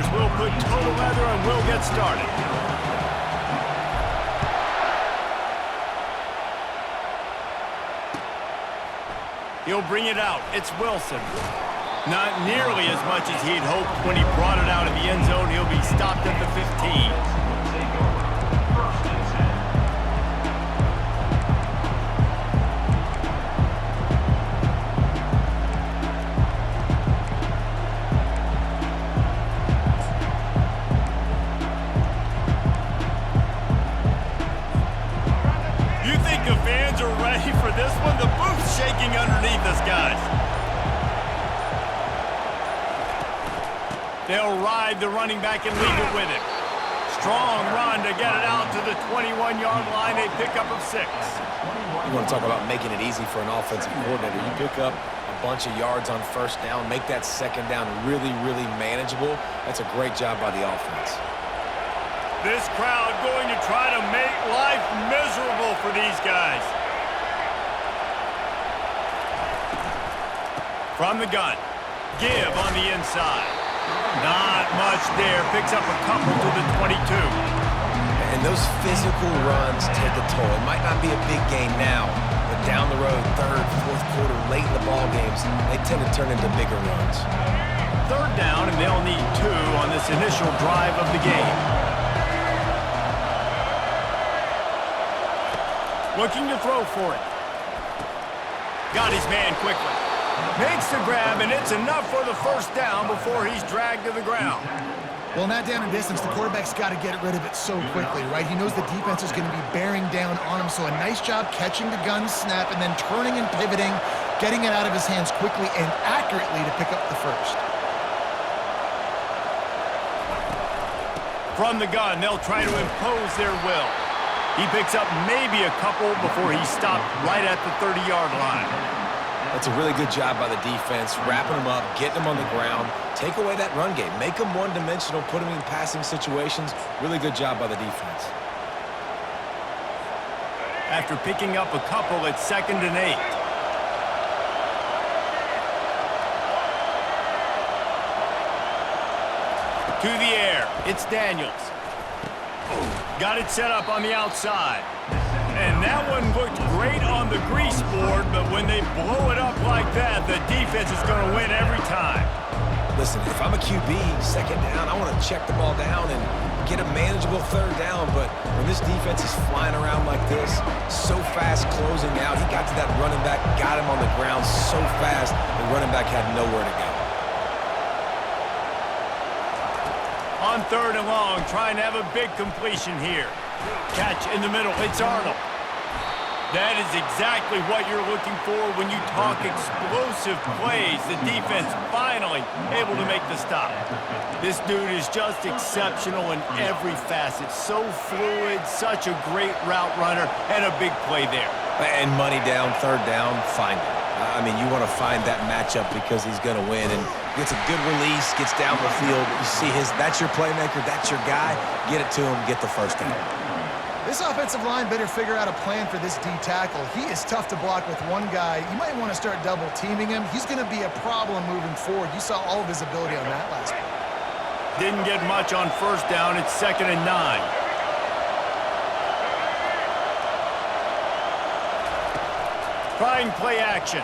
players will put total leather and we'll get started. He'll bring it out. It's Wilson. Not nearly as much as he'd hoped when he brought it out of the end zone. He'll be stopped at the 15. Ready for this one? The booth's shaking underneath us, guys. They'll ride the running back and leave it with him. Strong run to get it out to the 21-yard line. A pickup of 6. You want to talk about making it easy for an offensive coordinator. You pick up a bunch of yards on first down, make that second down really, really manageable. That's a great job by the offense. This crowd going to try to make life miserable for these guys. From the gun, give on the inside. Not much there. Picks up a couple to the 22. And those physical runs take a toll. It might not be a big gain now, but down the road, third, fourth quarter, late in the ball games, they tend to turn into bigger runs. Third down, and they'll need 2 on this initial drive of the game. Looking to throw for it. Got his man quickly. Makes the grab, and it's enough for the first down before he's dragged to the ground. Well, in that down and distance, the quarterback's got to get rid of it so quickly, right? He knows the defense is going to be bearing down on him, so a nice job catching the gun snap and then turning and pivoting, getting it out of his hands quickly and accurately to pick up the first. From the gun, they'll try to impose their will. He picks up maybe a couple before he's stopped right at the 30-yard line. That's a really good job by the defense, wrapping them up, getting them on the ground. Take away that run game. Make them one-dimensional, put them in passing situations. Really good job by the defense. After picking up a couple, it's 2nd and 8. To the air, it's Daniels. Got it set up on the outside. And that one looked great on the grease board, but when they blow it up like that, the defense is going to win every time. Listen, if I'm a QB, second down, I want to check the ball down and get a manageable third down, but when this defense is flying around like this, so fast closing out, he got to that running back, got him on the ground so fast, the running back had nowhere to go. On 3rd and long, trying to have a big completion here. Catch in the middle, it's Arnold. That is exactly what you're looking for when you talk explosive plays. The defense finally able to make the stop. This dude is just exceptional in every facet. So fluid, such a great route runner, and a big play there. And money down, third down, find it. I mean, you want to find that matchup because he's going to win. And gets a good release, gets down the field. You see that's your playmaker, that's your guy. Get it to him, get the first down. This offensive line better figure out a plan for this D tackle. He is tough to block with one guy. You might want to start double-teaming him. He's going to be a problem moving forward. You saw all of his ability on that last play. Didn't get much on first down. It's 2nd and 9. Trying play action.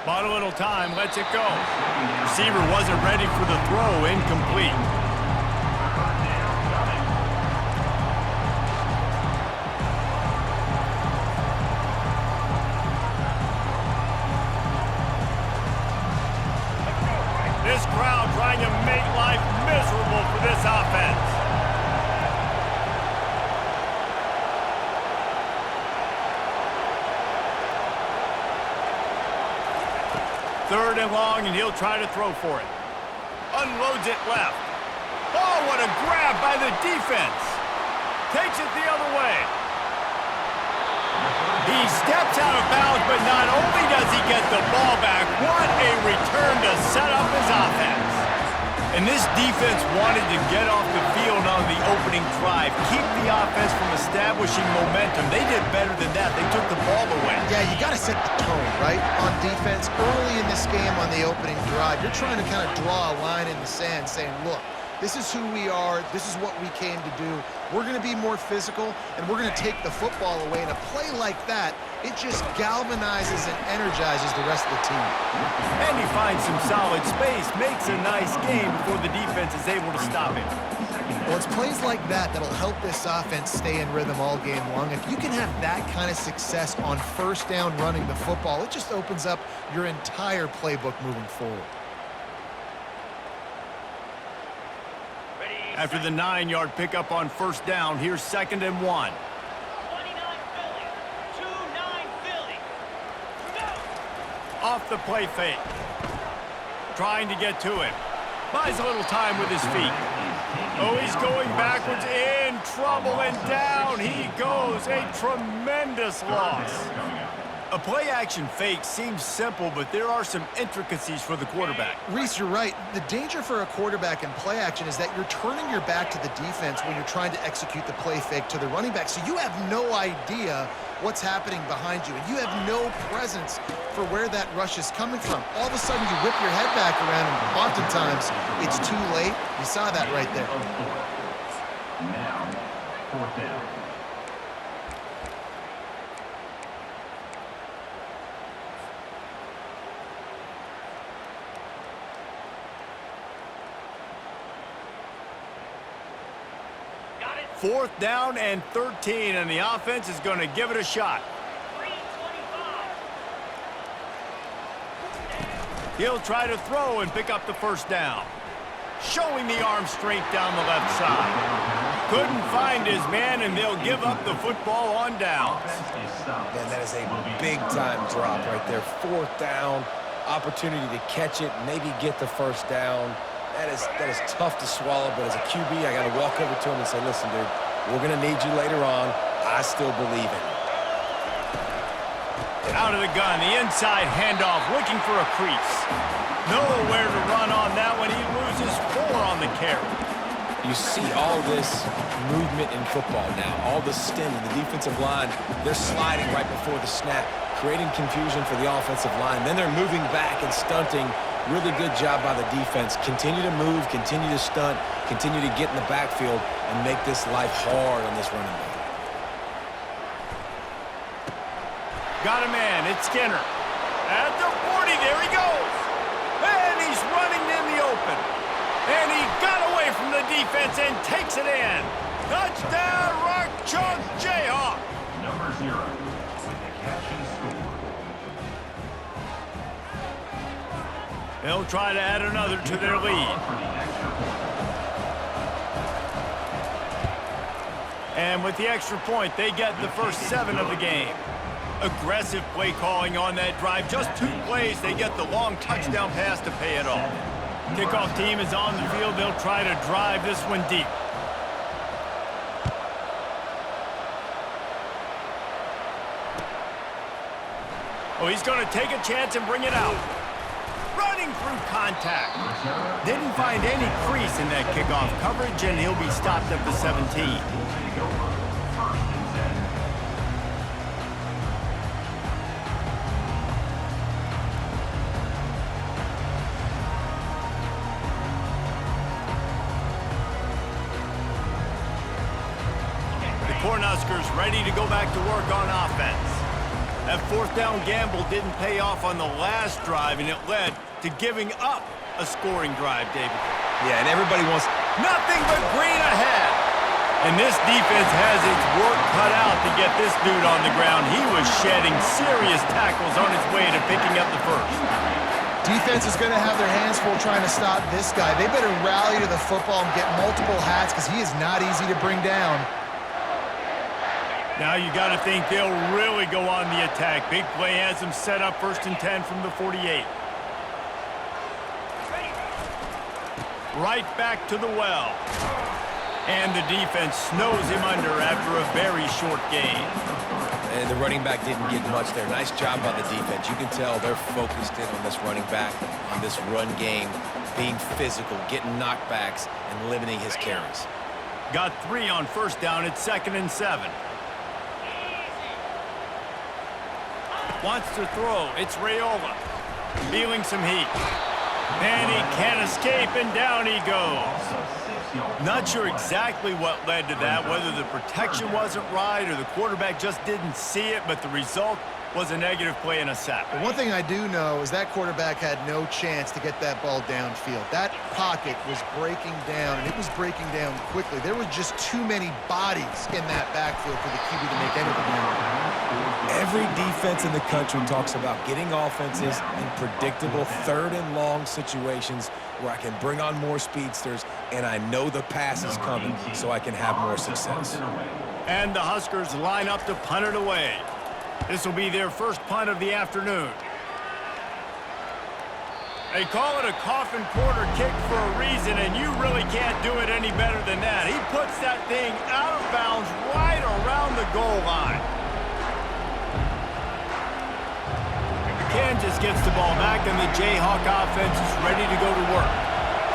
Bought a little time, lets it go. Receiver wasn't ready for the throw, incomplete. This crowd trying to make life miserable for this offense. Third and long, and he'll try to throw for it. Unloads it left. Oh, what a grab by the defense. Takes it the other way. He steps out of bounds, but not only does he get the ball back, what a return to set up his offense. And this defense wanted to get off the field on the opening drive, keep the offense from establishing momentum. They did better than that. They took the ball away. Yeah, you got to set the tone, right, on defense. Early in this game on the opening drive, you're trying to kind of draw a line in the sand saying, look, this is who we are. This is what we came to do. We're going to be more physical, and we're going to take the football away. And a play like that, it just galvanizes and energizes the rest of the team. And he finds some solid space, makes a nice game before the defense is able to stop him. Well, it's plays like that that'll help this offense stay in rhythm all game long. If you can have that kind of success on first down running the football, it just opens up your entire playbook moving forward. After the 9-yard pickup on first down, here's 2nd and 1. 29 Philly. 2-9 Philly. Go! Off the play fake. Trying to get to him. Buys a little time with his feet. Oh, he's going backwards, in trouble, and down he goes. A tremendous loss. A play-action fake seems simple, but there are some intricacies for the quarterback. Reese, you're right. The danger for a quarterback in play action is that you're turning your back to the defense when you're trying to execute the play fake to the running back. So you have no idea what's happening behind you, and you have no presence for where that rush is coming from. All of a sudden, you whip your head back around, and oftentimes it's too late. You saw that right there. Now, 4th down. Got it. 4th down and 13, and the offense is going to give it a shot. 3-25. He'll try to throw and pick up the first down. Showing the arm strength down the left side. Couldn't find his man, and they'll give up the football on downs. Man, that is a big-time drop right there. 4th down, opportunity to catch it, maybe get the first down. That is tough to swallow, but as a QB, I got to walk over to him and say, listen, dude, we're going to need you later on. I still believe in you. Out of the gun, the inside handoff, looking for a crease. Nowhere to run on that one. He loses 4 on the carry. You see all this movement in football now, all the stem in the defensive line. They're sliding right before the snap, creating confusion for the offensive line. Then they're moving back and stunting. Really good job by the defense. Continue to move, continue to stunt, continue to get in the backfield and make this life hard on this running back. Got a man, it's Skinner. At the 40, there he goes. And he's running in the open. And he got away from the defense and takes it in. Touchdown, Rock Chalk Jayhawk. Number 0 with the catch and score. They'll try to add another to their lead. For the extra point. And with the extra point, they get the first 7 of the game. Aggressive play calling on that drive. Just 2 plays, they get the long touchdown pass to pay it off. Kickoff team is on the field. They'll try to drive this one deep. Oh, he's going to take a chance and bring it out. Running through contact. Didn't find any crease in that kickoff coverage, and he'll be stopped at the 17. Cornhuskers ready to go back to work on offense. That 4th down gamble didn't pay off on the last drive, and it led to giving up a scoring drive, David. Yeah, and everybody wants nothing but green ahead. And this defense has its work cut out to get this dude on the ground. He was shedding serious tackles on his way to picking up the first. Defense is going to have their hands full trying to stop this guy. They better rally to the football and get multiple hats because he is not easy to bring down. Now you got to think they'll really go on the attack. Big play has them set up 1st and 10 from the 48. Right back to the well. And the defense snows him under after a very short game. And the running back didn't get much there. Nice job by the defense. You can tell they're focused in on this running back, on this run game, being physical, getting knockbacks, and limiting his carries. Got 3 on first down. It's 2nd and 7. Wants to throw. It's Raiola. Feeling some heat. And he can't escape, and down he goes. Not sure exactly what led to that, whether the protection wasn't right or the quarterback just didn't see it, but the result was a negative play and a sack. But one thing I do know is that quarterback had no chance to get that ball downfield. That pocket was breaking down, and it was breaking down quickly. There were just too many bodies in that backfield for the QB to make anything happen. Every defense in the country talks about getting offenses in predictable third and long situations where I can bring on more speedsters and I know the pass is coming so I can have more success. And the Huskers line up to punt it away. This will be their first punt of the afternoon. They call it a coffin quarter kick for a reason, and you really can't do it any better than that. He puts that thing out of bounds right around the goal line. Kansas gets the ball back, and the Jayhawk offense is ready to go to work.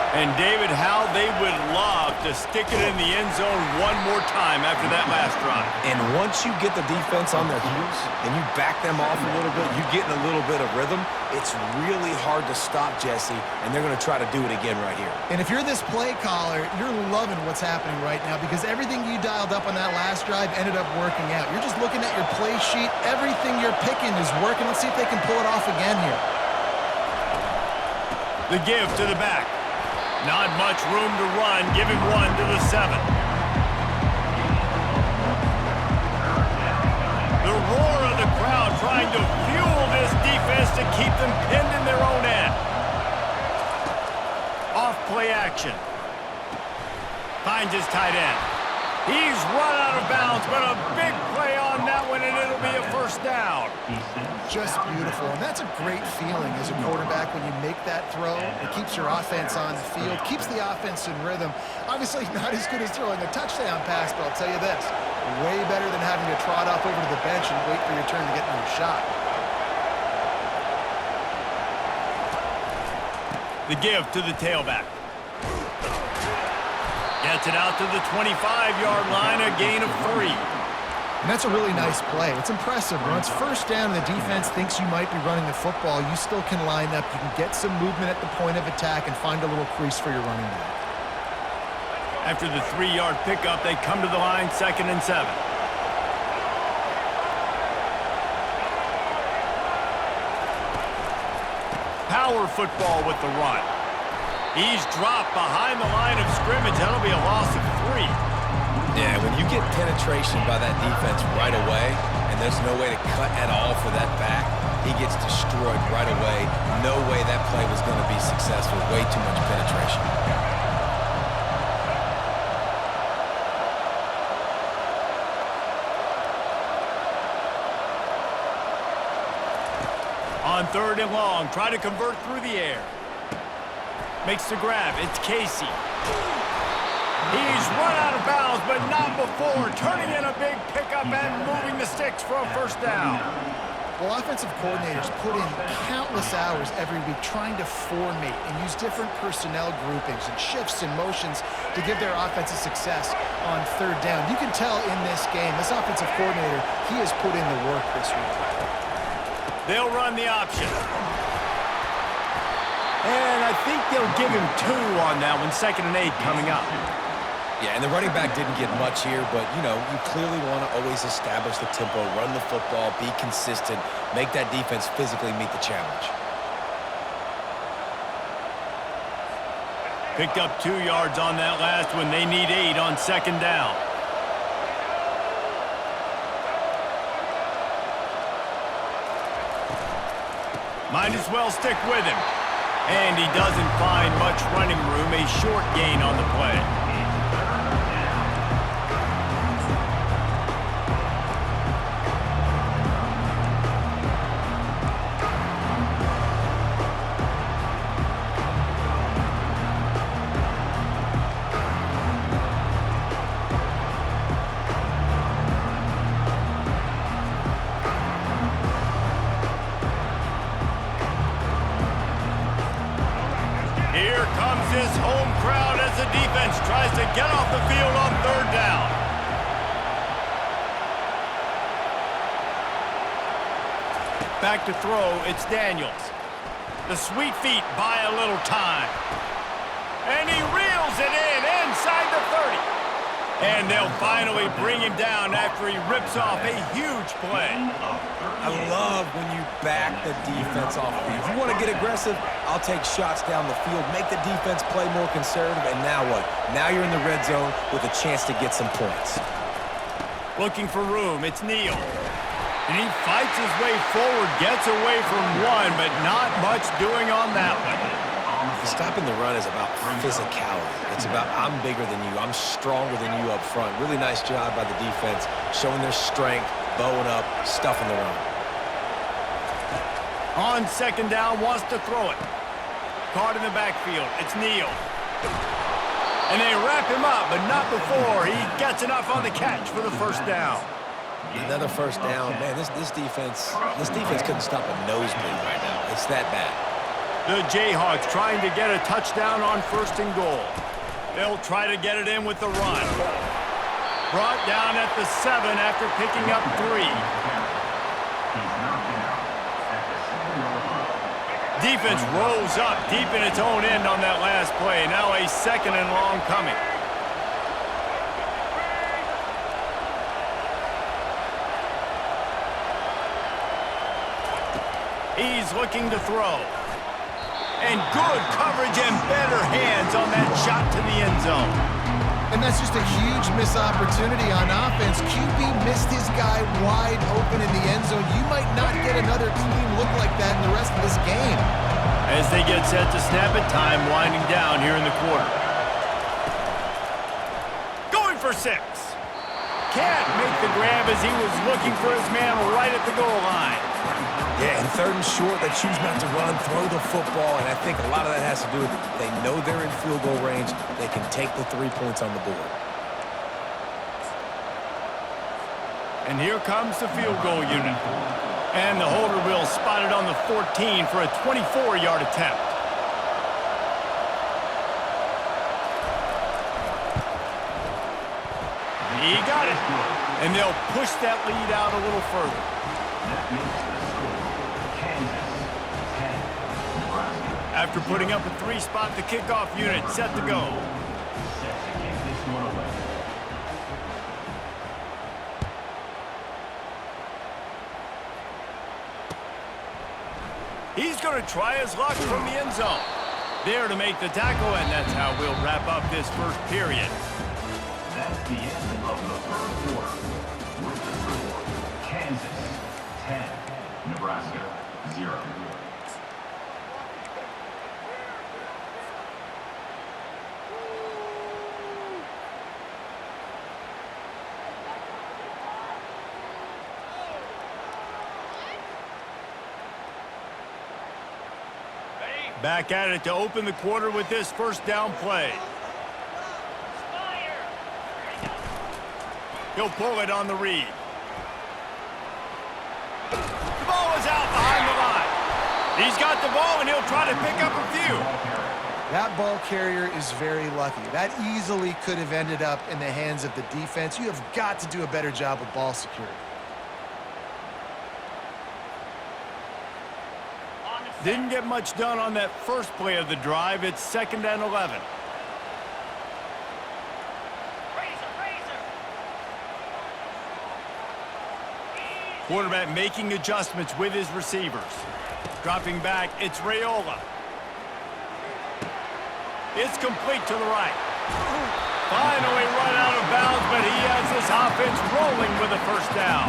And David, how they would love to stick it in the end zone one more time after that last drive. And once you get the defense on their heels and you back them off a little bit, you get in a little bit of rhythm, it's really hard to stop Jesse, and they're going to try to do it again right here. And if you're this play caller, you're loving what's happening right now because everything you dialed up on that last drive ended up working out. You're just looking at your play sheet. Everything you're picking is working. Let's see if they can pull it off again here. The give to the back. Not much room to run. Give him one to the 7. The roar of the crowd trying to fuel this defense to keep them pinned in their own end. Off play action. Finds his tight end. He's run out of bounds, but a big play on that one, and it'll be a first down. Just beautiful, and that's a great feeling as a quarterback when you make that throw. It keeps your offense on the field, keeps the offense in rhythm. Obviously not as good as throwing a touchdown pass, but I'll tell you this, way better than having to trot off over to the bench and wait for your turn to get another shot. The give to the tailback. Gets it out to the 25-yard line, a gain of 3. And that's a really nice play. It's impressive. When it's first down and the defense thinks you might be running the football, you still can line up. You can get some movement at the point of attack and find a little crease for your running back. After the 3-yard pickup, they come to the line, 2nd and 7. Power football with the run. He's dropped behind the line of scrimmage. That'll be a loss of 3. Yeah, when you get penetration by that defense right away, and there's no way to cut at all for that back, he gets destroyed right away. No way that play was going to be successful. Way too much penetration. On 3rd and long, try to convert through the air. Makes the grab. It's Casey. He's run out of bounds, but not before. Turning in a big pickup and moving the sticks for a first down. Well, offensive coordinators put in countless hours every week trying to formate and use different personnel groupings and shifts and motions to give their offensive success on 3rd down. You can tell in this game, this offensive coordinator, he has put in the work this week. They'll run the option. And I think they'll give him 2 on that one. 2nd and 8 coming up. Yeah, and the running back didn't get much here, but, you know, you clearly want to always establish the tempo, run the football, be consistent, make that defense physically meet the challenge. Picked up 2 yards on that last one. They need 8 on 2nd down. Might as well stick with him. And he doesn't find much running room. A short gain on the play. Here comes his home crowd as the defense tries to get off the field on 3rd down. Back to throw, it's Daniels. The sweet feet buy a little time. And he reels it in inside the 30. And they'll finally bring him down after he rips off a huge play. I love when you back the defense off the field. If you want to get aggressive, I'll take shots down the field, make the defense play more conservative, and now what? Now you're in the red zone with a chance to get some points. Looking for room, it's Neal. And he fights his way forward, gets away from one, but not much doing on that one. Stopping the run is about physicality. It's about I'm bigger than you, I'm stronger than you up front. Really nice job by the defense, showing their strength, bowing up, stuffing the run. On second down, wants to throw it. Caught in the backfield, it's Neal. And they wrap him up, but not before he gets enough on the catch for the first down. Another first down. Man, this defense couldn't stop a nosebleed right now. It's that bad. The Jayhawks trying to get a touchdown on first and goal. They'll try to get it in with the run. Brought down at the 7 after picking up 3. Defense rolls up deep in its own end on that last play. Now a second and long coming. He's looking to throw. And good coverage and better hands on that shot to the end zone. And that's just a huge missed opportunity on offense. QB missed his guy wide open in the end zone. You might not get another clean look like that in the rest of this game. As they get set to snap it, time winding down here in the quarter. Going for 6. Can't make the grab as he was looking for his man right at the goal line. Yeah, and third and short, they choose not to run, throw the football, and I think a lot of that has to do with they know they're in field goal range. They can take the 3 points on the board. And here comes the field goal unit. And the holder will spot it on the 14 for a 24-yard attempt. He got it. And they'll push that lead out a little further. After putting up a 3-spot, the kickoff unit set to go. He's going to try his luck from the end zone. There to make the tackle, and that's how we'll wrap up this first period. That's the end of the first quarter. With the score, Kansas 10, Nebraska 0. Back at it to open the quarter with this first down play. He'll pull it on the read. The ball is out behind the line. He's got the ball, and he'll try to pick up a few. That ball carrier is very lucky. That easily could have ended up in the hands of the defense. You have got to do a better job with ball security. Didn't get much done on that first play of the drive. It's 2nd and 11. Quarterback making adjustments with his receivers. Dropping back, it's Raiola. It's complete to the right. Finally run out of bounds, but he has this offense rolling with a first down.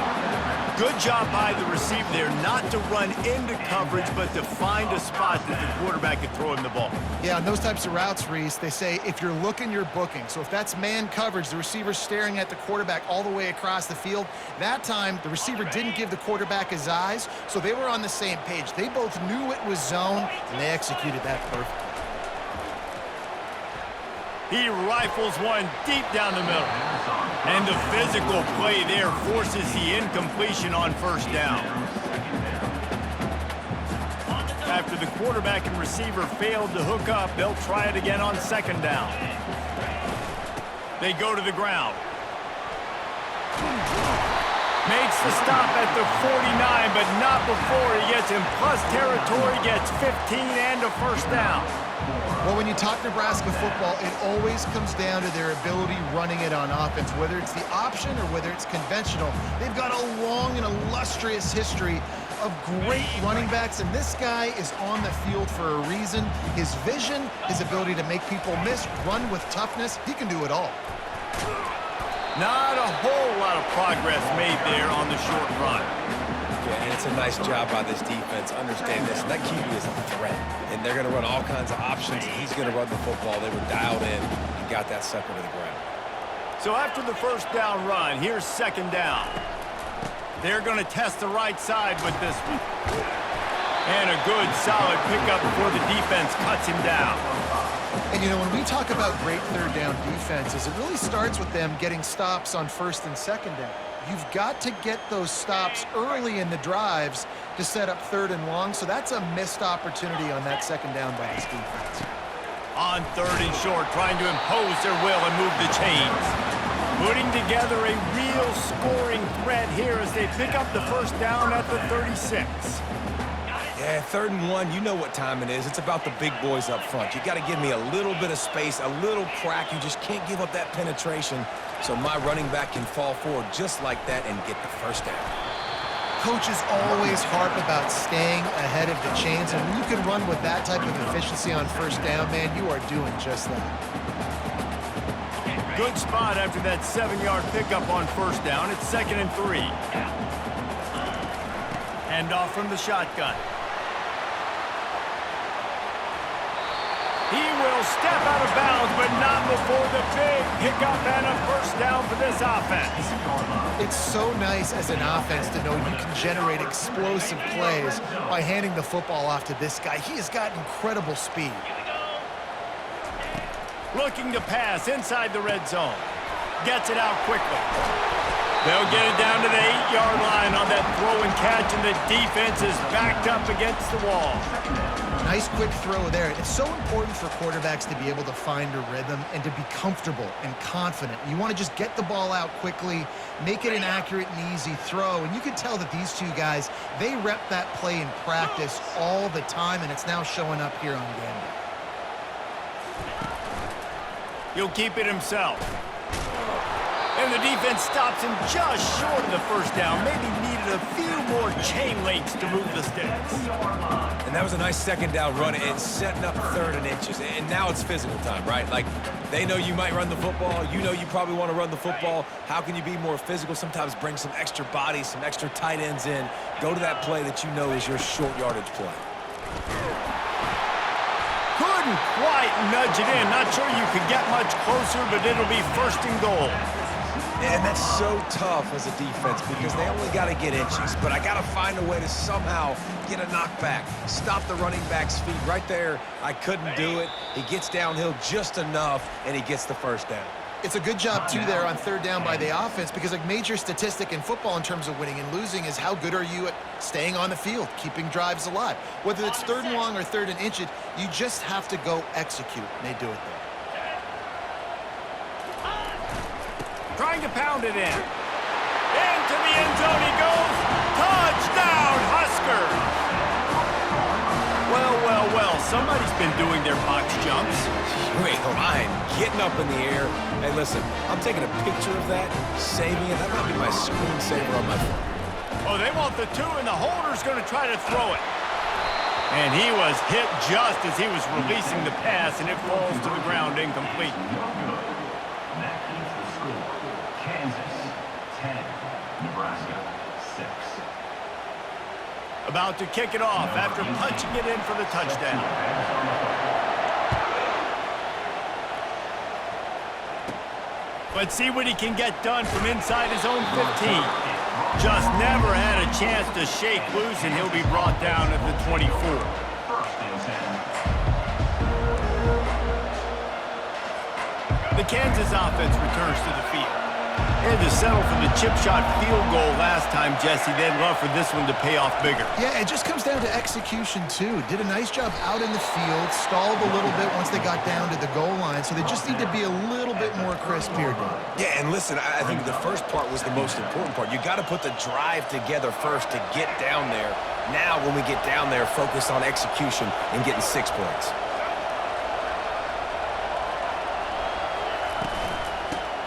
Good job by the receiver there, not to run into coverage, but to find a spot that the quarterback could throw him the ball. Yeah, on those types of routes, Reese, they say if you're looking, you're booking. So if that's man coverage, the receiver's staring at the quarterback all the way across the field. That time, the receiver didn't give the quarterback his eyes, so they were on the same page. They both knew it was zone, and they executed that perfectly. He rifles one deep down the middle. And the physical play there forces the incompletion on first down. After the quarterback and receiver failed to hook up, they'll try it again on 2nd down. They go to the ground. Makes the stop at the 49, but not before he gets in plus territory, gets 15 and a first down. Well, when you talk Nebraska football, it always comes down to their ability running it on offense, whether it's the option or whether it's conventional. They've got a long and illustrious history of great running backs, and this guy is on the field for a reason. His vision, his ability to make people miss, run with toughness, he can do it all. Not a whole lot of progress made there on the short run. Yeah, and it's a nice job by this defense. Understand this. That QB is a threat, and they're going to run all kinds of options, and he's going to run the football. They were dialed in and got that sucker to the ground. So after the first down run, here's second down. They're going to test the right side with this one. And a good, solid pickup before the defense cuts him down. And, you know, when we talk about great third down defenses, it really starts with them getting stops on first and second down. You've got to get those stops early in the drives to set up third and long, so that's a missed opportunity on that second down by this defense. On third and short, trying to impose their will and move the chains. Putting together a real scoring threat here as they pick up the first down at the 36. Yeah, 3rd and 1, you know what time it is. It's about the big boys up front. You got to give me a little bit of space, a little crack. You just can't give up that penetration so my running back can fall forward just like that and get the first down. Coaches always harp about staying ahead of the chains, and when you can run with that type of efficiency on first down, man, you are doing just that. Good spot after that 7-yard pickup on first down. It's 2nd and 3. Hand off from the shotgun. He will step out of bounds, but not before the big pickup and a first down for this offense. It's so nice as an offense to know you can generate explosive plays by handing the football off to this guy. He has got incredible speed. Looking to pass inside the red zone. Gets it out quickly. They'll get it down to the 8-yard line on that throw and catch, and the defense is backed up against the wall. Nice quick throw there. It's so important for quarterbacks to be able to find a rhythm and to be comfortable and confident. You want to just get the ball out quickly, make it an accurate and easy throw. And you can tell that these two guys, they rep that play in practice all the time, and it's now showing up here on game day. He'll keep it himself. And the defense stops him just short of the first down. Maybe needed a few more chain links to move the sticks. And that was a nice second down run and setting up 3rd and inches. And now it's physical time, right? Like, they know you might run the football. You know you probably want to run the football. How can you be more physical? Sometimes bring some extra bodies, some extra tight ends in. Go to that play that you know is your short yardage play. Couldn't quite nudge it in. Not sure you could get much closer, but it'll be 1st and goal. And that's so tough as a defense because they only got to get inches. But I got to find a way to somehow get a knockback, stop the running back's feet. Right there, I couldn't do it. He gets downhill just enough, and he gets the first down. It's a good job, too, there on 3rd down by the offense because a major statistic in football in terms of winning and losing is how good are you at staying on the field, keeping drives alive. Whether it's 3rd and long or 3rd and inches, you just have to go execute, and they do it there. Trying to pound it in. Into the end zone he goes. Touchdown, Huskers! Well, well, well, somebody's been doing their box jumps. You ain't lying. Getting up in the air. Hey, listen, I'm taking a picture of that, saving it. That might be my screensaver on my phone. Oh, they want the 2, and the holder's going to try to throw it. And he was hit just as he was releasing the pass, and it falls to the ground incomplete. That is the score. Kansas 10, Nebraska 6. About to kick it off after punching it in for the touchdown. Let's see what he can get done from inside his own 15. Just never had a chance to shake loose, and he'll be brought down at the 24. 1st and 10. The Kansas offense returns to the field. They had to settle for the chip shot field goal last time, Jesse. They'd love for this one to pay off bigger. Yeah, it just comes down to execution, too. Did a nice job out in the field, stalled a little bit once they got down to the goal line, so they just need to be a little bit more crisp here, Dave. Yeah, and listen, I think the first part was the most important part. You got to put the drive together first to get down there. Now, when we get down there, focus on execution and getting 6 points.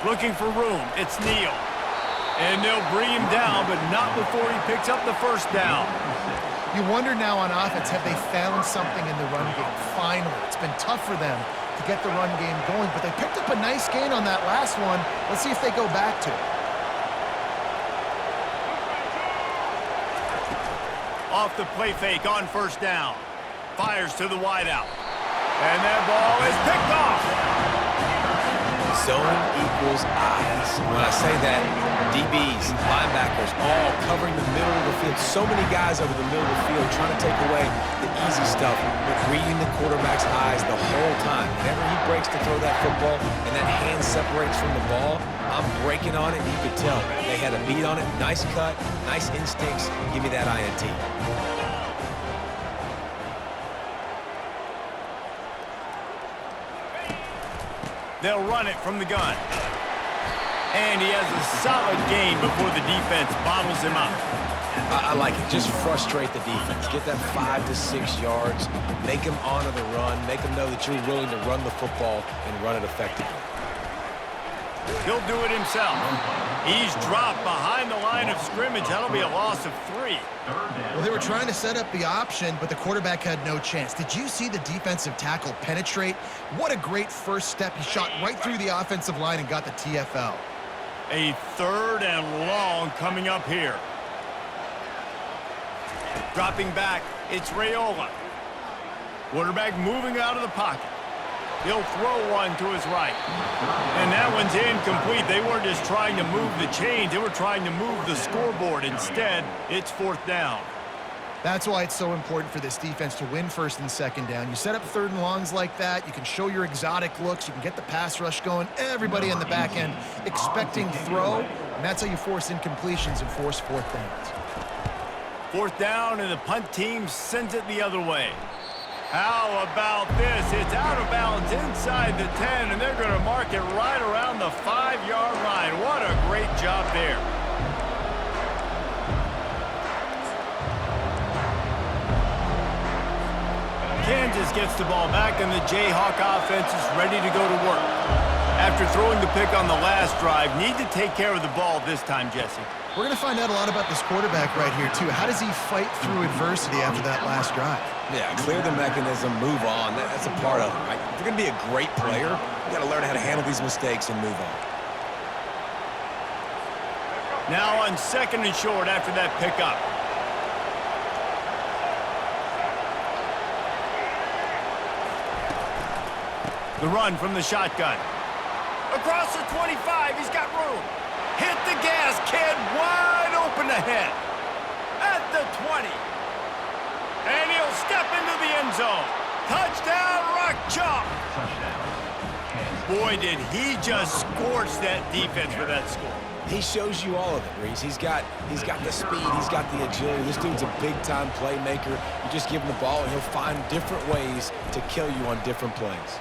Looking for room. It's Neal. And they'll bring him down, but not before he picks up the first down. You wonder now on offense, have they found something in the run game? Finally. It's been tough for them to get the run game going, but they picked up a nice gain on that last one. Let's see if they go back to it. Off the play fake on first down. Fires to the wideout. And that ball is picked off. Zone equals eyes. When I say that, DBs, linebackers, all covering the middle of the field. So many guys over the middle of the field trying to take away the easy stuff, but reading the quarterback's eyes the whole time. Whenever he breaks to throw that football and that hand separates from the ball, I'm breaking on it, and you could tell. They had a beat on it. Nice cut, nice instincts. Give me that INT. They'll run it from the gun. And he has a solid gain before the defense bottles him up. I like it. Just frustrate the defense. Get that 5 to 6 yards. Make them honor the run. Make them know that you're willing to run the football and run it effectively. He'll do it himself. He's dropped behind the line of scrimmage. That'll be a loss of 3. Well, they were trying to set up the option, but the quarterback had no chance. Did you see the defensive tackle penetrate? What a great first step. He shot right through the offensive line and got the TFL. A 3rd and long coming up here. Dropping back, it's Raiola. Quarterback moving out of the pocket. He'll throw one to his right. And that one's incomplete. They weren't just trying to move the chains. They were trying to move the scoreboard. Instead, it's 4th down. That's why it's so important for this defense to win 1st and 2nd down. You set up 3rd and longs like that. You can show your exotic looks. You can get the pass rush going. Everybody in the back end expecting throw. And that's how you force incompletions and force 4th downs. 4th down, and the punt team sends it the other way. How about this? It's out of bounds inside the 10, and they're going to mark it right around the 5-yard line. What a great job there. Kansas gets the ball back, and the Jayhawk offense is ready to go to work. After throwing the pick on the last drive, need to take care of the ball this time, Jesse. We're going to find out a lot about this quarterback right here, too. How does he fight through adversity after that last drive? Yeah, clear the mechanism, move on. That's a part of it, right? If you're going to be a great player, you got to learn how to handle these mistakes and move on. Now on 2nd and short after that pickup. The run from the shotgun. Across the 25, he's got room. Hit the gas, kid, wide open ahead. At the 20. And he'll step into the end zone. Touchdown, Rock Chalk. Boy, did he just scorch that defense for that score. He shows you all of it, Reese. He's got the speed, he's got the agility. This dude's a big-time playmaker. You just give him the ball, and he'll find different ways to kill you on different plays.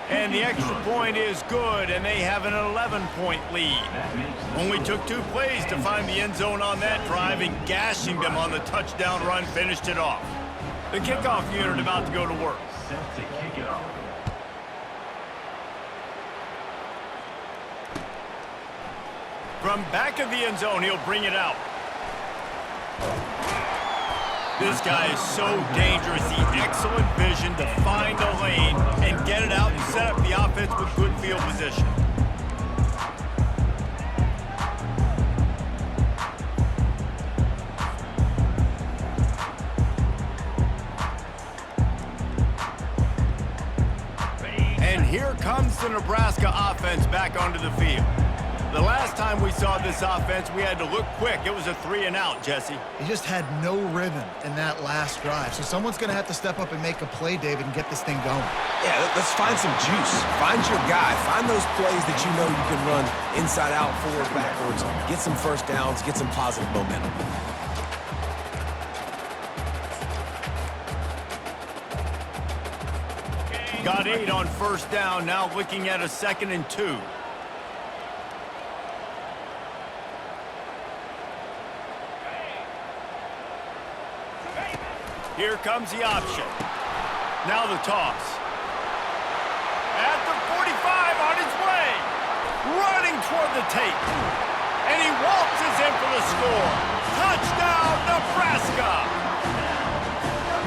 And the extra point is good, and they have an 11-point lead. Only took 2 plays to find the end zone on that drive, and gashing them on the touchdown run finished it off. The kickoff unit about to go to work. Set to kick it off. From back of the end zone, he'll bring it out. This guy is so dangerous. The excellent vision to find a lane and get it out and set up the offense with good field position. And here comes the Nebraska offense back onto the field. The last time we saw this offense, we had to look quick. It was a 3-and-out, Jesse. He just had no rhythm in that last drive. So someone's going to have to step up and make a play, David, and get this thing going. Yeah, let's find some juice. Find your guy. Find those plays that you know you can run inside out, forward, backwards. Get some first downs. Get some positive momentum. Got 8 on first down, now looking at a 2nd and 2. Here comes the option. Now the toss. At the 45, on his way. Running toward the tape. And he waltzes in for the score. Touchdown, Nebraska!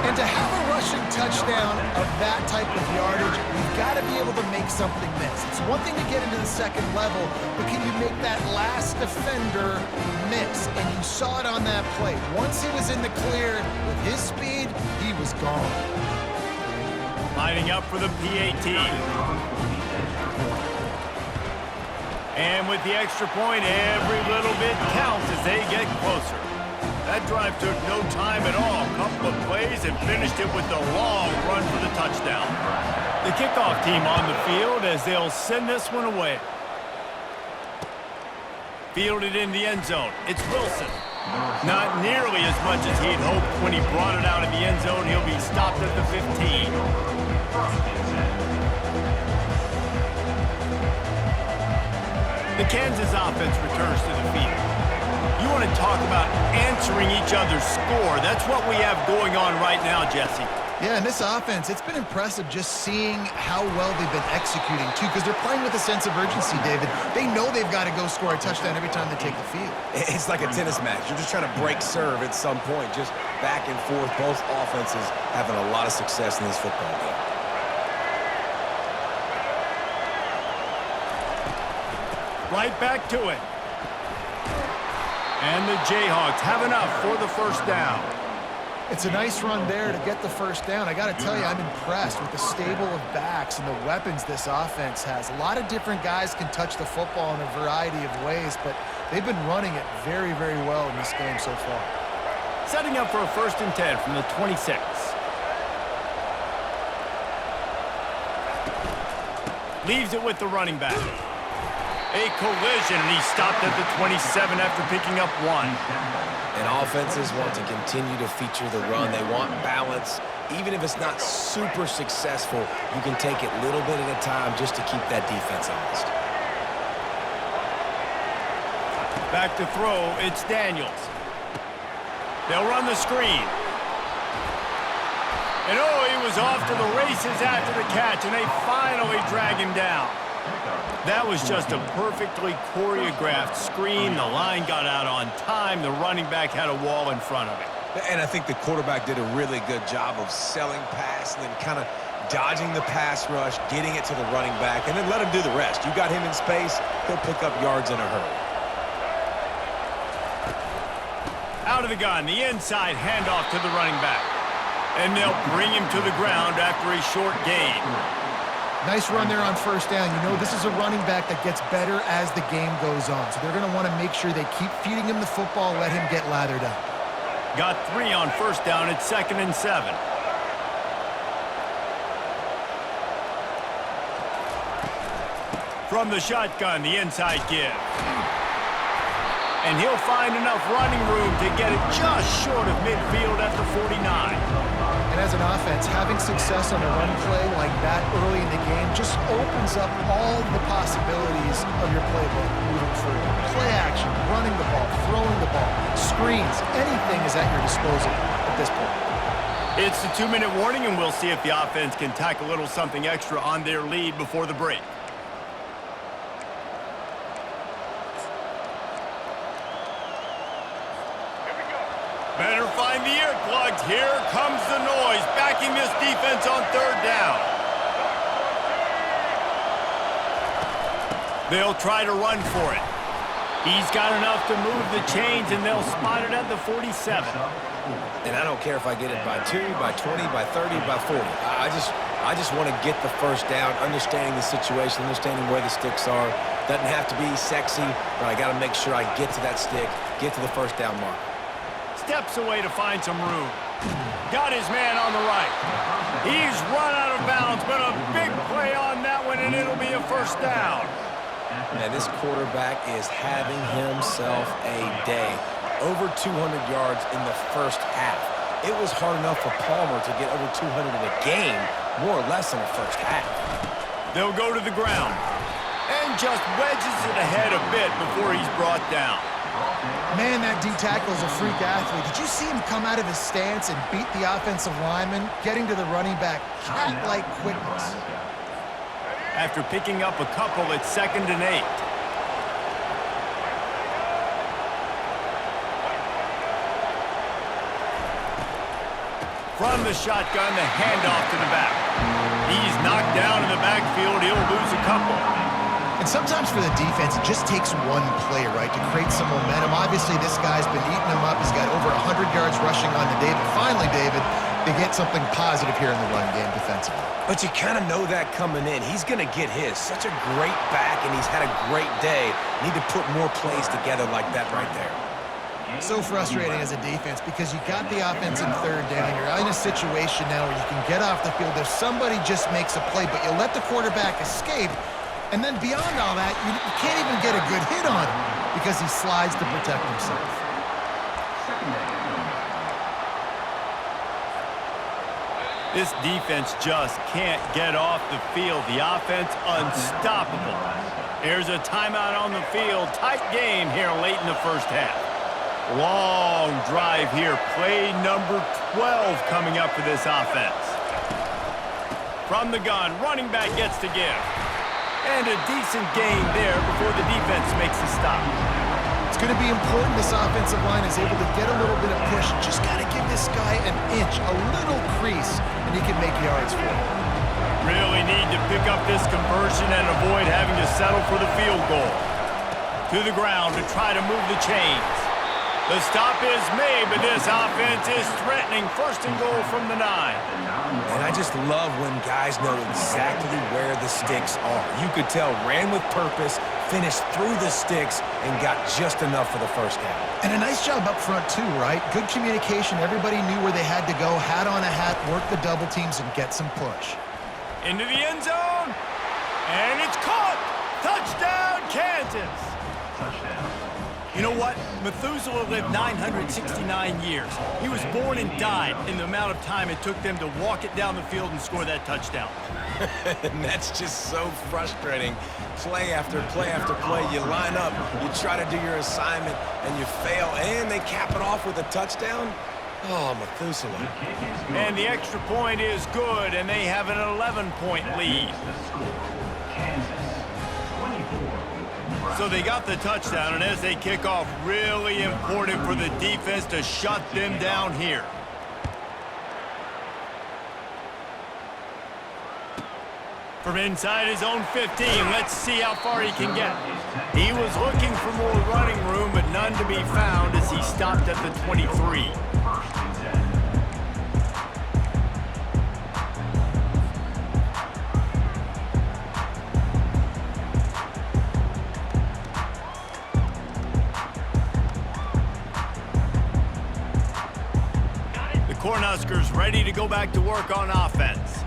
And to have a rushing touchdown of that type of yardage, you've got to be able to make something miss. It's one thing to get into the second level, but can you make that last defender miss? And you saw it on that play. Once he was in the clear with his speed, he was gone. Lining up for the PAT. And with the extra point, every little bit counts as they get closer. That drive took no time at all. A couple of plays and finished it with a long run for the touchdown. The kickoff team on the field as they'll send this one away. Fielded in the end zone. It's Wilson. Not nearly as much as he'd hoped when he brought it out in the end zone. He'll be stopped at the 15. The Kansas offense returns to the field. You want to talk about answering each other's score. That's what we have going on right now, Jesse. Yeah, and this offense, it's been impressive just seeing how well they've been executing, too, because they're playing with a sense of urgency, David. They know they've got to go score a touchdown every time they take the field. It's like a tennis match. You're just trying to break serve at some point, just back and forth. Both offenses having a lot of success in this football game. Right back to it. And the Jayhawks have enough for the first down. It's a nice run there to get the first down. I got to tell you, I'm impressed with the stable of backs and the weapons this offense has. A lot of different guys can touch the football in a variety of ways, but they've been running it very, very well in this game so far. Setting up for a 1st and 10 from the 26. Leaves it with the running back. A collision, and he stopped at the 27 after picking up 1. And offenses want to continue to feature the run. They want balance. Even if it's not super successful, you can take it little bit at a time just to keep that defense honest. Back to throw, it's Daniels. They'll run the screen. And oh, he was off to the races after the catch, and they finally drag him down. That was just a perfectly choreographed screen. The line got out on time. The running back had a wall in front of him. And I think the quarterback did a really good job of selling pass and then kind of dodging the pass rush, getting it to the running back, and then let him do the rest. You got him in space, he'll pick up yards in a hurry. Out of the gun, the inside handoff to the running back. And they'll bring him to the ground after a short gain. Nice run there on first down. You know, this is a running back that gets better as the game goes on. So they're going to want to make sure they keep feeding him the football, let him get lathered up. Got 3 on first down at 2nd and 7. From the shotgun, the inside give. And he'll find enough running room to get it just short of midfield at the 49. And as an offense, having success on a run play like that early in the game just opens up all the possibilities of your playbook moving forward. Play action, running the ball, throwing the ball, screens, anything is at your disposal at this point. It's the 2-minute warning, and we'll see if the offense can tack a little something extra on their lead before the break. Better find the earplugs. Here comes the noise, backing this defense on 3rd down. They'll try to run for it. He's got enough to move the chains, and they'll spot it at the 47. And I don't care if I get it by 2, by 20, by 30, by 40. I just want to get the first down, understanding the situation, understanding where the sticks are. Doesn't have to be sexy, but I got to make sure I get to that stick, get to the first down mark. Steps away to find some room. Got his man on the right. He's run out of bounds, but a big play on that one, and it'll be a first down. Man, this quarterback is having himself a day. Over 200 yards in the first half. It was hard enough for Palmer to get over 200 in a game, more or less in the first half. They'll go to the ground and just wedges it ahead a bit before he's brought down. Man, that D-tackle is a freak athlete. Did you see him come out of his stance and beat the offensive lineman, getting to the running back? Cat-like quickness. After picking up a couple, it's 2nd and 8. From the shotgun, the handoff to the back. He's knocked down in the backfield. He'll lose a couple. And sometimes for the defense, it just takes one play, right, to create some momentum. Obviously, this guy's been eating them up. He's got over 100 yards rushing on the day. But finally, David, they get something positive here in the run game defensively. But you kind of know that coming in. He's going to get his. Such a great back, and he's had a great day. Need to put more plays together like that right there. So frustrating as a defense because you got the offense in 3rd down. You're in a situation now where you can get off the field if somebody just makes a play, but you let the quarterback escape. And then beyond all that, you can't even get a good hit on him because he slides to protect himself. This defense just can't get off the field. The offense unstoppable. There's a timeout on the field. Tight game here late in the first half. Long drive here. Play number 12 coming up for this offense. From the gun, running back gets to give. And a decent gain there before the defense makes the stop. It's going to be important this offensive line is able to get a little bit of push. Just got to give this guy an inch, a little crease, and he can make yards for it. Really need to pick up this conversion and avoid having to settle for the field goal. To the ground to try to move the chains. The stop is made, but this offense is threatening. 1st and goal from the 9. And I just love when guys know exactly where the sticks are. You could tell, ran with purpose, finished through the sticks, and got just enough for the first down. And a nice job up front, too, right? Good communication. Everybody knew where they had to go. Hat on a hat, work the double teams, and get some push. Into the end zone. And it's caught. Touchdown, Kansas. You know what? Methuselah lived 969 years. He was born and died in the amount of time it took them to walk it down the field and score that touchdown. And that's just so frustrating. Play after play after play. You line up, you try to do your assignment, and you fail, and they cap it off with a touchdown? Oh, Methuselah. And the extra point is good, and they have an 11-point lead. So they got the touchdown, and as they kick off, really important for the defense to shut them down here. From inside his own 15, let's see how far he can get. He was looking for more running room, but none to be found as he stopped at the 23. Cornhuskers ready to go back to work on offense.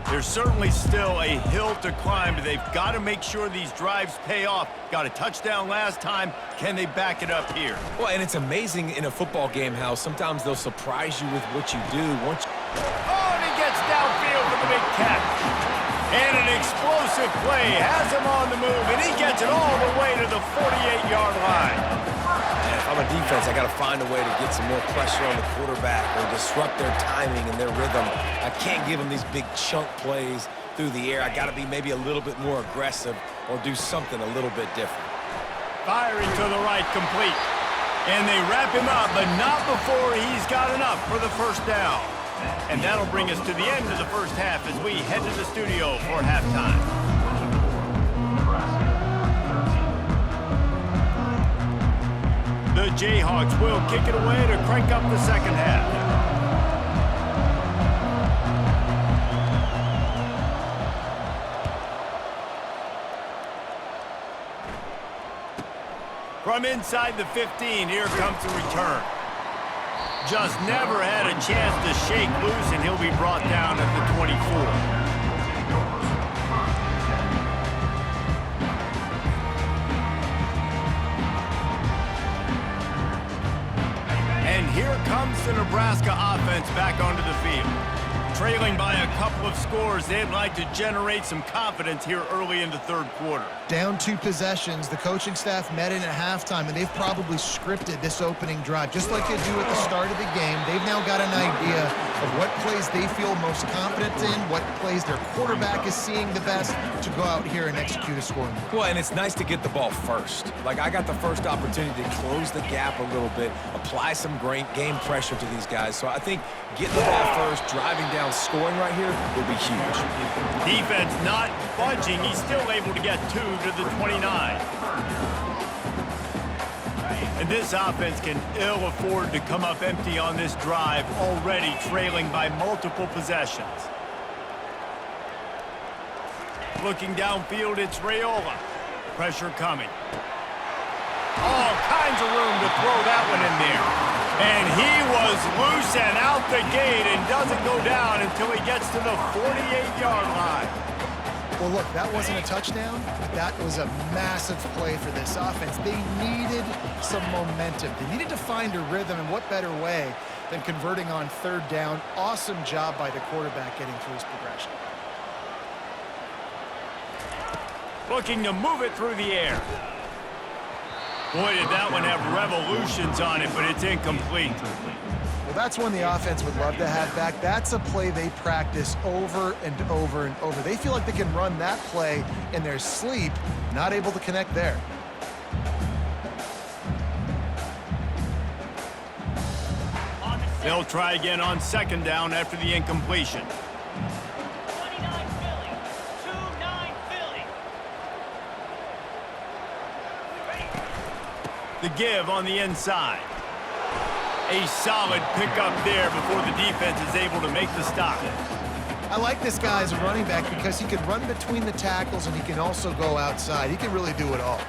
There's certainly still a hill to climb, but they've got to make sure these drives pay off. Got a touchdown last time. Can they back it up here? Well, and it's amazing in a football game how sometimes they'll surprise you with what you do. Once Oh, and he gets downfield for the big catch. And an explosive play has him on the move, and he gets it all the way to the 48-yard line. If I'm a defense, I got to find a way to get some more pressure on the quarterback or disrupt their timing and their rhythm. I can't give them these big chunk plays through the air. I got to be maybe a little bit more aggressive or do something a little bit different. Firing to the right, complete. And they wrap him up, but not before he's got enough for the first down. And that'll bring us to the end of the first half as we head to the studio for halftime. The Jayhawks will kick it away to crank up the second half. From inside the 15, here comes the return. Just never had a chance to shake loose, and he'll be brought down at the 24. And here comes the Nebraska offense back onto the field. Trailing by a couple of scores, they'd like to generate some confidence here early in the third quarter. Down 2 possessions, the coaching staff met in at halftime, and they've probably scripted this opening drive. Just like they do at the start of the game, they've now got an idea of what plays they feel most confident in, what plays their quarterback is seeing the best to go out here and execute a scoring. Well, and it's nice to get the ball first. Like, I got the first opportunity to close the gap a little bit, apply some great game pressure to these guys. So I think getting the ball first, driving down, scoring right here will be huge. Defense not budging. He's still able to get 2 to the 29. And this offense can ill afford to come up empty on this drive, already trailing by multiple possessions. Looking downfield, it's Raiola. Pressure coming. All kinds of room to throw that one in there. And he was loose and out the gate and doesn't go down until he gets to the 48-yard line. Well, look, that wasn't a touchdown, but that was a massive play for this offense. They needed some momentum. They needed to find a rhythm, and what better way than converting on third down. Awesome job by the quarterback getting through his progression. Looking to move it through the air. Boy, did that one have revolutions on it, but it's incomplete. Well, that's one the offense would love to have back. That's a play they practice over and over and over. They feel like they can run that play in their sleep, not able to connect there. They'll try again on second down after the incompletion. 29 Philly. 2-9 Philly. The give on the inside. A solid pickup there before the defense is able to make the stop. I like this guy as a running back because he can run between the tackles and he can also go outside. He can really do it all.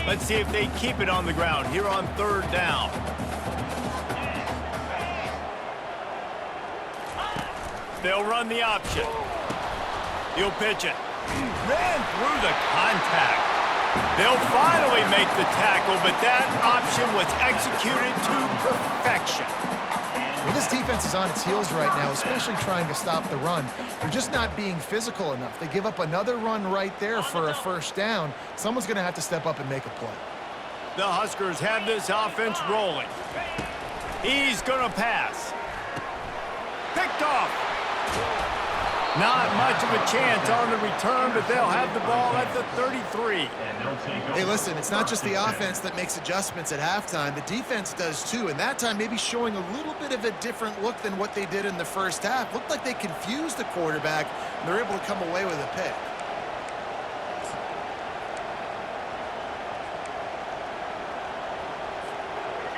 Let's see if they keep it on the ground here on third down. They'll run the option. He'll pitch it. Ran through the contact. They'll finally make the tackle, but that option was executed to perfection. Well, this defense is on its heels right now, especially trying to stop the run. They're just not being physical enough. They give up another run right there for a first down. Someone's going to have to step up and make a play. The Huskers have this offense rolling. He's going to pass. Picked off. Not much of a chance on the return, but they'll have the ball at the 33. Hey, listen, it's not just the offense that makes adjustments at halftime. The defense does too, and that time maybe showing a little bit of a different look than what they did in the first half. Looked like they confused the quarterback, and they're able to come away with a pick.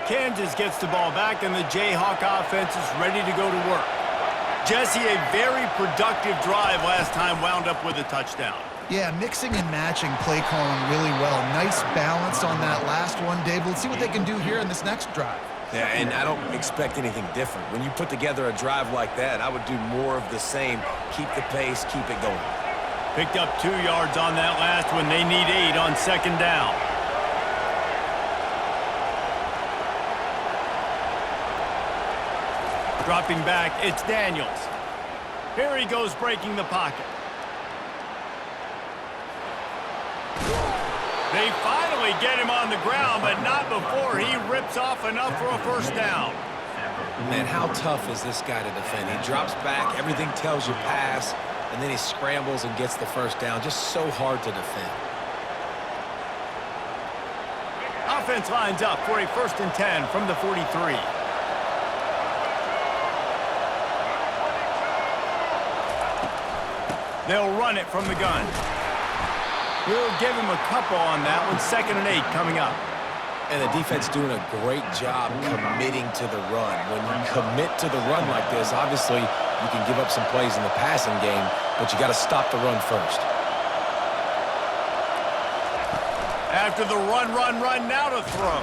Kansas gets the ball back, and the Jayhawk offense is ready to go to work. Jesse, a very productive drive last time, wound up with a touchdown. Yeah, mixing and matching play calling really well. Nice balance on that last one, Dave. Let's see what they can do here in this next drive. Yeah, and I don't expect anything different. When you put together a drive like that, I would do more of the same. Keep the pace, keep it going. Picked up 2 yards on that last one. They need 8 on second down. Dropping back, it's Daniels. Here he goes breaking the pocket. They finally get him on the ground, but not before he rips off enough for a first down. Man, how tough is this guy to defend? He drops back, everything tells you pass, and then he scrambles and gets the first down. Just so hard to defend. Offense lines up for a 1st and 10 from the 43. They'll run it from the gun. We'll give him a couple on that one. 2nd and 8 coming up. And the defense doing a great job committing to the run. When you commit to the run like this, obviously you can give up some plays in the passing game, but you got to stop the run first. after the run, now to throw.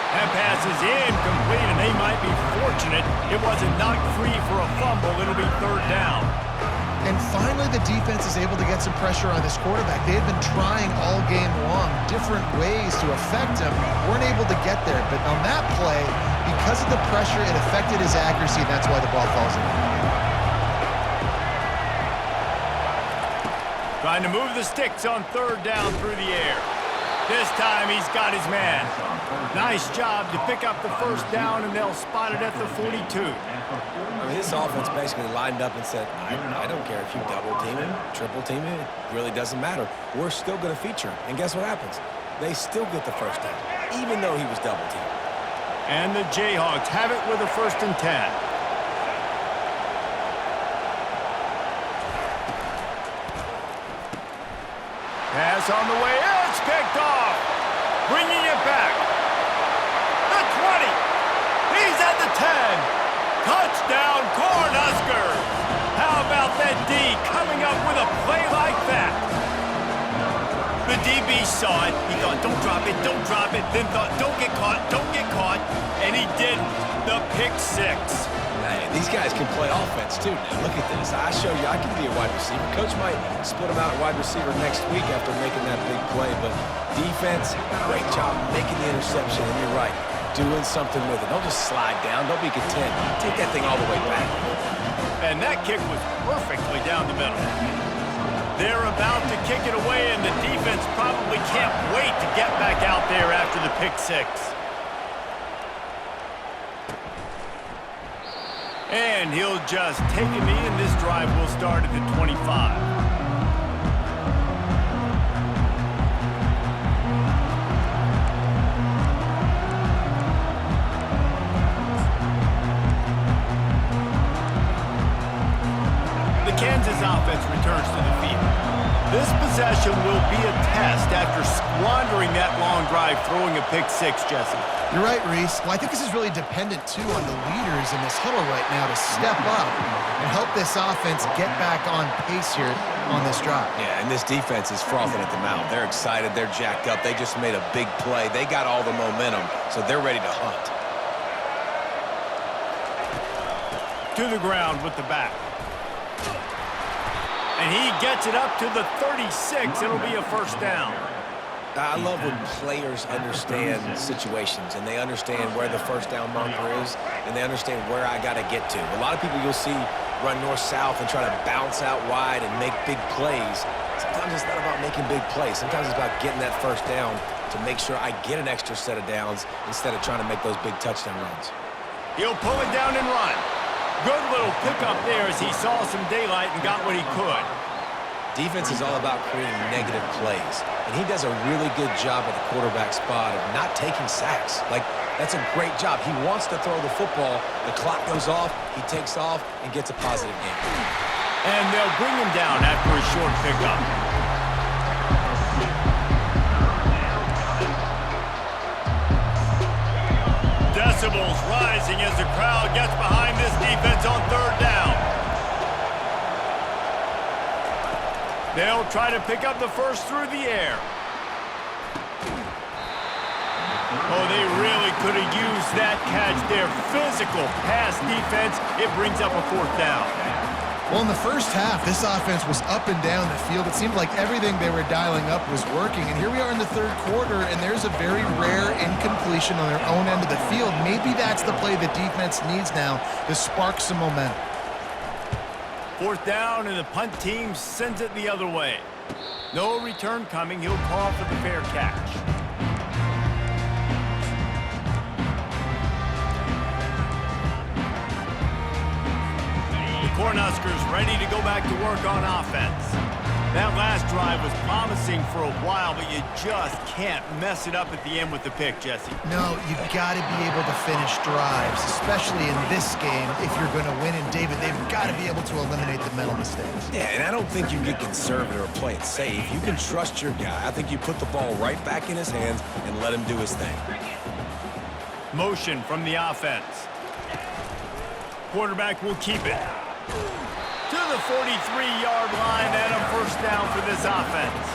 That pass is incomplete, and they might be fortunate it wasn't knocked free for a fumble. It'll be third down. And finally, the defense is able to get some pressure on this quarterback. They had been trying all game long different ways to affect him. Weren't able to get there. But on that play, because of the pressure, it affected his accuracy, and that's why the ball falls in. Trying to move the sticks on third down through the air. This time he's got his man. Nice job to pick up the first down, and they'll spot it at the 42. I mean, this offense basically lined up and said, I don't care if you double team him, triple team him, it really doesn't matter. We're still going to feature him. And guess what happens? They still get the first down, even though he was double teamed. And the Jayhawks have it with a 1st and 10. Pass on the way. It's picked off. Bringing it back. The 20. He's at the 10. Touchdown, Cornhuskers. How about that D coming up with a play like that? The DB saw it. He thought, don't drop it, then thought, don't get caught, and he didn't. The pick 6. Hey, these guys can play offense, too. Now, look at this. I show you I can be a wide receiver. Coach might split him out at wide receiver next week after making that big play, but defense, great job making the interception, and you're right, doing something with it. Don't just slide down. Don't be content. Take that thing all the way back. And that kick was perfectly down the middle. They're about to kick it away, and the defense probably can't wait to get back out there after the pick 6. And he'll just take a knee, and this drive will start at the 25. Kansas offense returns to the field. This possession will be a test after squandering that long drive throwing a pick 6, Jesse. You're right, Reese. Well, I think this is really dependent, too, on the leaders in this huddle right now to step up and help this offense get back on pace here on this drive. Yeah, and this defense is frothing at the mouth. They're excited. They're jacked up. They just made a big play. They got all the momentum, so they're ready to hunt. To the ground with the back. And he gets it up to the 36. It'll be a 1st down. I love when players understand situations and they understand where the 1st down marker is and they understand where I got to get to. A lot of people you'll see run north-south and try to bounce out wide and make big plays. Sometimes it's not about making big plays. Sometimes it's about getting that 1st down to make sure I get an extra set of downs instead of trying to make those big touchdown runs. He'll pull it down and run. Good little pickup there as he saw some daylight and got what he could. Defense is all about creating negative plays, and he does a really good job at the quarterback spot of not taking sacks. Like, that's a great job. He wants to throw the football. The clock goes off, he takes off, and gets a positive gain. And they'll bring him down after a short pickup. Decibels rising as the crowd gets behind this defense on 3rd down. They'll try to pick up the 1st through the air. Oh, they really could have used that catch there. Physical pass defense. It brings up a 4th down. Well, in the first half, this offense was up and down the field. It seemed like everything they were dialing up was working. And here we are in the 3rd quarter, and there's a very rare incompletion on their own end of the field. Maybe that's the play the defense needs now to spark some momentum. 4th down, and the punt team sends it the other way. No return coming. He'll call for the fair catch. The Cornhuskers ready to go back to work on offense. That last drive was promising for a while, but you just can't mess it up at the end with the pick, Jesse. No, you've got to be able to finish drives, especially in this game. If you're going to win, and David, they've got to be able to eliminate the mental mistakes. Yeah, and I don't think you get conservative or play it safe. You can trust your guy. I think you put the ball right back in his hands and let him do his thing. Motion from the offense. Quarterback will keep it. To the 43-yard line and a 1st down for this offense.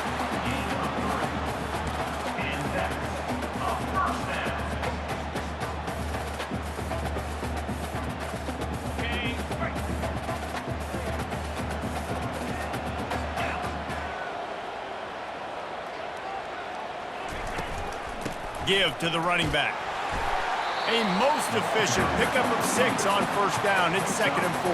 Give to the running back. A most efficient pickup of 6 on first down. It's 2nd and 4.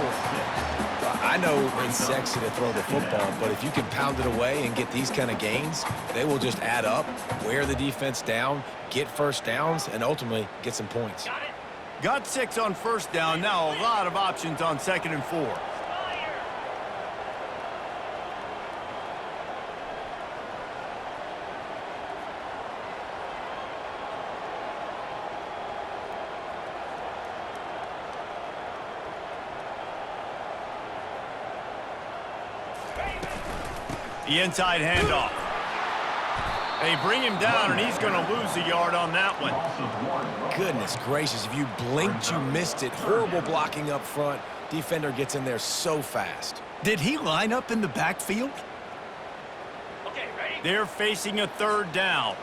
I know it's sexy to throw the football, but if you can pound it away and get these kind of gains, they will just add up, wear the defense down, get first downs, and ultimately get some points. Got 6 on first down. Now a lot of options on 2nd and 4. The inside handoff. They bring him down, and he's going to lose a yard on that one. Goodness gracious, if you blinked, you missed it. Horrible blocking up front. Defender gets in there so fast. Did he line up in the backfield? Okay, ready? They're facing a 3rd down.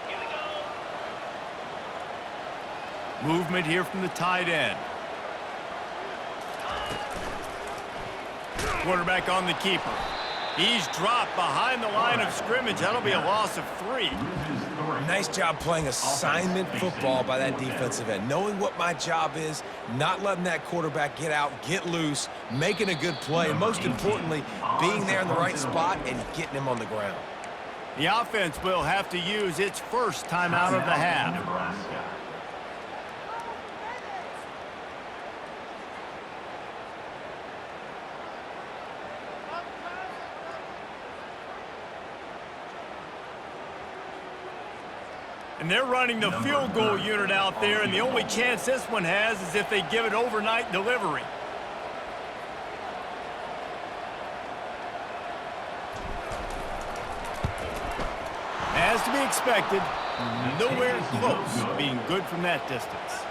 Here we go. Movement here from the tight end. Quarterback on the keeper. He's dropped behind the line of scrimmage. That'll be a loss of 3. Nice job playing assignment football by that defensive end. Knowing what my job is, not letting that quarterback get out, get loose, making a good play, and most importantly, being there in the right spot and getting him on the ground. The offense will have to use its first timeout of the half. Nebraska. And they're running the field goal unit out there, and the only chance this one has is if they give it overnight delivery. As to be expected, nowhere close to being good from that distance.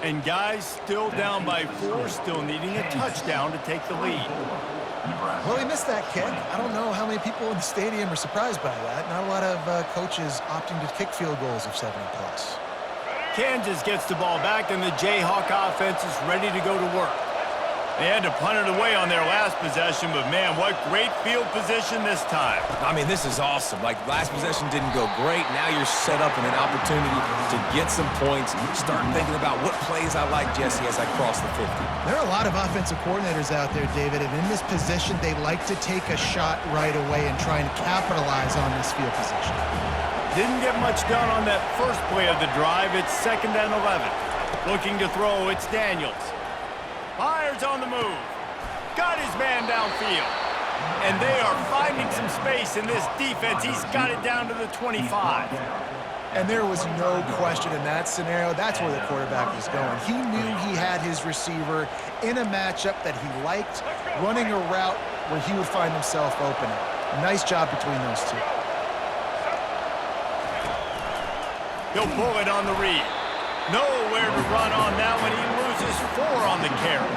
And guys still down by 4, still needing a touchdown to take the lead. Well, he missed that kick. I don't know how many people in the stadium are surprised by that. Not a lot of coaches opting to kick field goals of 70+. Kansas gets the ball back, and the Jayhawk offense is ready to go to work. They had to punt it away on their last possession, but man, what great field position this time. I mean, this is awesome. Like, last possession didn't go great. Now you're set up in an opportunity to get some points. Start thinking about what plays I like, Jesse, as I cross the 50. There are a lot of offensive coordinators out there, David, and in this position, they like to take a shot right away and try and capitalize on this field position. Didn't get much done on that first play of the drive. It's 2nd and 11. Looking to throw, it's Daniels. Fires on the move. Got his man downfield. And they are finding some space in this defense. He's got it down to the 25. And there was no question in that scenario. That's where the quarterback was going. He knew he had his receiver in a matchup that he liked, running a route where he would find himself open. Nice job between those two. He'll pull it on the read. Nowhere to run on that one. He loses 4 on the carry.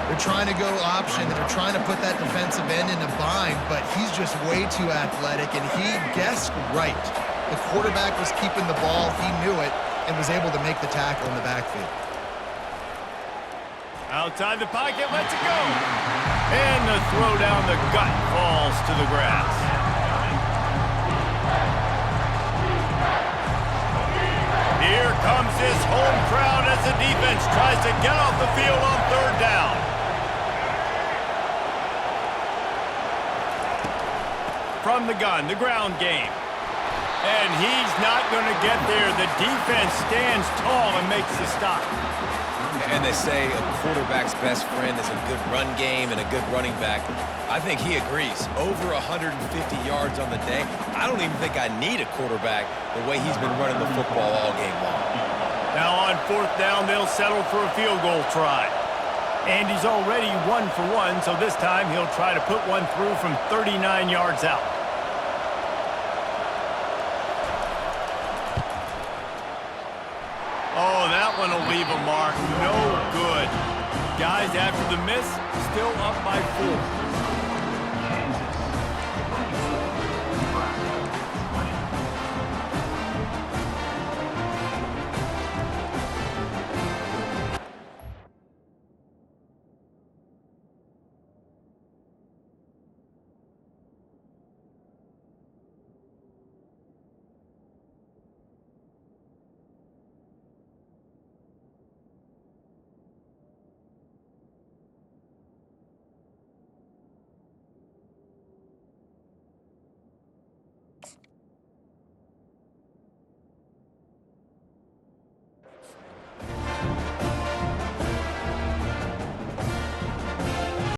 They're trying to go option, and they're trying to put that defensive end in a bind, but he's just way too athletic, and he guessed right. The quarterback was keeping the ball. He knew it and was able to make the tackle in the backfield. Outside the pocket, lets it go. And the throw down the gut falls to the grass. Here comes this home crowd as the defense tries to get off the field on 3rd down. From the gun, the ground game. And he's not going to get there. The defense stands tall and makes the stop. And they say a quarterback's best friend is a good run game and a good running back. I think he agrees. Over 150 yards on the day. I don't even think I need a quarterback the way he's been running the football all game long. Now on 4th down, they'll settle for a field goal try. And he's already 1 for 1, so this time he'll try to put one through from 39 yards out. Oh, that one will leave a mark. No good. Guys, after the miss, still up by 4.